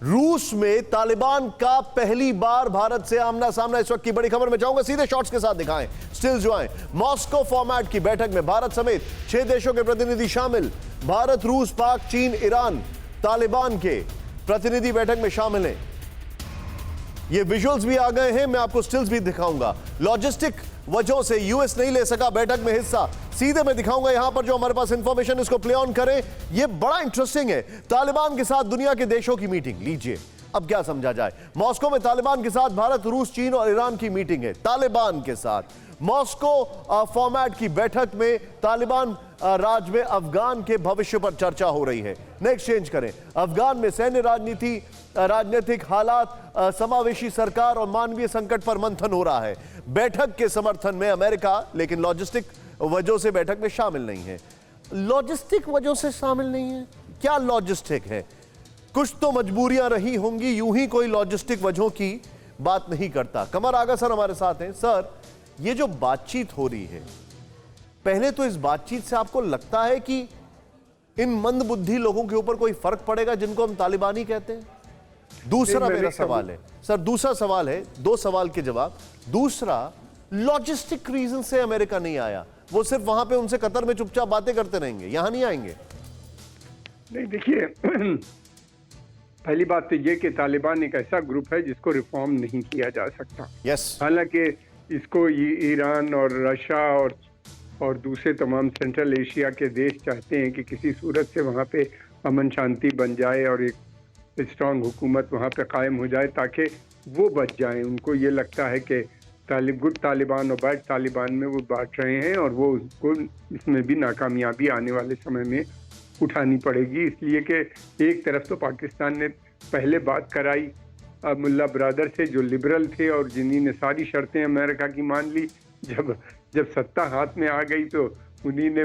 रूस में तालिबान का पहली बार भारत से आमना सामना। इस वक्त की बड़ी खबर में जाऊंगा, सीधे शॉट्स के साथ दिखाएं, स्टिल्स जो आए। मॉस्को फॉर्मेट की बैठक में भारत समेत 6 देशों के प्रतिनिधि शामिल। भारत, रूस, पाक, चीन, ईरान, तालिबान के प्रतिनिधि बैठक में शामिल हैं। ये विजुअल्स भी आ गए हैं, मैं आपको स्टिल्स भी दिखाऊंगा। लॉजिस्टिक वजहों से यूएस नहीं ले सका बैठक में हिस्सा, सीधे मैं दिखाऊंगा यहां पर जो हमारे पास इंफॉर्मेशन, इसको प्ले ऑन करें। यह बड़ा इंटरेस्टिंग है। तालिबान के साथ दुनिया के देशों की मीटिंग, लीजिए अब क्या समझा जाए। मॉस्को में तालिबान के साथ भारत, रूस, चीन और ईरान की मीटिंग है। तालिबान के साथ मॉस्को फॉर्मेट की बैठक में तालिबान राज में अफगान के भविष्य पर चर्चा हो रही है। नेक्स्ट चेंज करें। अफगान में सैन्य राजनीति, राजनीतिक हालात, समावेशी सरकार और मानवीय संकट पर मंथन हो रहा है। बैठक के समर्थन में अमेरिका लेकिन लॉजिस्टिक वजहों से बैठक में शामिल नहीं है। लॉजिस्टिक वजहों से शामिल नहीं है, क्या लॉजिस्टिक है? कुछ तो मजबूरियां रही होंगी, यूं ही कोई लॉजिस्टिक वजहों की बात नहीं करता। कमर आगा सर हमारे साथ हैं। सर, ये जो बातचीत हो रही है, पहले तो इस बातचीत से आपको लगता है कि इन मंदबुद्धि लोगों के ऊपर कोई फर्क पड़ेगा जिनको हम तालिबानी कहते हैं? दूसरा मेरा सवाल है सर, दूसरा सवाल है, 2 सवाल के जवाब। दूसरा, लॉजिस्टिक रीजन से अमेरिका नहीं आया, वो सिर्फ वहां पे उनसे कतर में चुपचाप बातें करते रहेंगे, यहां नहीं आएंगे? नहीं, देखिए पहली बात तो ये कि तालिबान एक ऐसा ग्रुप है जिसको रिफॉर्म नहीं किया जा सकता। यस। हालांकि इसको ईरान और रशिया और दूसरे तमाम सेंट्रल एशिया के देश चाहते हैं कि किसी सूरत से वहाँ पे अमन शांति बन जाए और एक स्ट्रांग हुकूमत वहाँ पे कायम हो जाए ताकि वो बच जाएं। उनको ये लगता है कि गुड तालिबान और बैड तालिबान में वो बांट रहे हैं और वो उसको इसमें भी नाकामयाबी आने वाले समय में उठानी पड़ेगी। इसलिए कि एक तरफ तो पाकिस्तान ने पहले बात कराई मुल्ला ब्रदर से जो लिबरल थे और जिन्हीं ने सारी शर्तें अमेरिका की मान ली। जब सत्ता हाथ में आ गई तो उन्हीं ने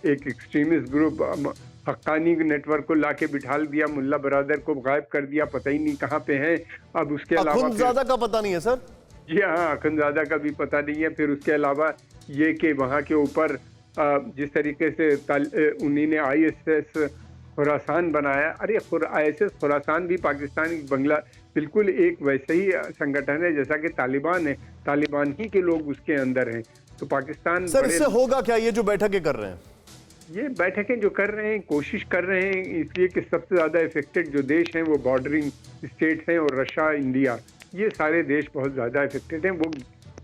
एक एक्सट्रीमिस्ट ग्रुप हक्कानी नेटवर्क को लाके बिठाल दिया, मुल्ला ब्रदर को गायब कर दिया, पता ही नहीं कहाँ पे हैं। अब उसके अलावा अखुंज़ादा का पता नहीं है सर? जी हाँ, अखुंज़ादा का भी पता नहीं है। फिर उसके अलावा ये कि वहाँ के ऊपर जिस तरीके से उन्हीं ने ISS खुरासान बनाया। अरे ISS खुरासान भी पाकिस्तान बंगला बिल्कुल एक वैसे ही संगठन है जैसा कि तालिबान है, तालिबान ही के लोग उसके अंदर हैं। तो पाकिस्तान सर, इससे होगा क्या? ये जो बैठकें कर रहे हैं, ये बैठकें जो कर रहे हैं, कोशिश कर रहे हैं इसलिए कि सबसे ज़्यादा इफेक्टेड जो देश हैं वो बॉर्डरिंग स्टेट हैं और रशिया, इंडिया, ये सारे देश बहुत ज़्यादा इफेक्टेड हैं।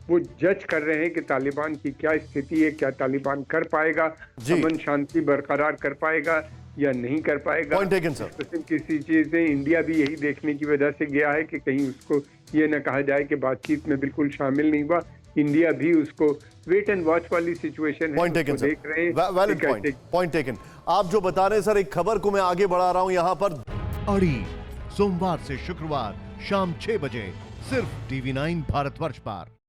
वो जज कर रहे हैं कि तालिबान की क्या स्थिति है, क्या तालिबान कर पाएगा, अमन शांति बरकरार कर पाएगा या नहीं कर पाएगा। किसी चीज़ से इंडिया भी यही देखने की वजह से गया है कि कहीं उसको ये न कहा जाए कि बातचीत में बिल्कुल शामिल नहीं हुआ। इंडिया भी उसको वेट एंड वॉच वाली सिचुएशन है, देख रहे हैं। Valid point taken. आप जो बता रहे हैं सर, एक खबर को मैं आगे बढ़ा रहा हूं यहां पर। अड़ी सोमवार से शुक्रवार शाम 6 बजे सिर्फ TV9 भारतवर्ष पर।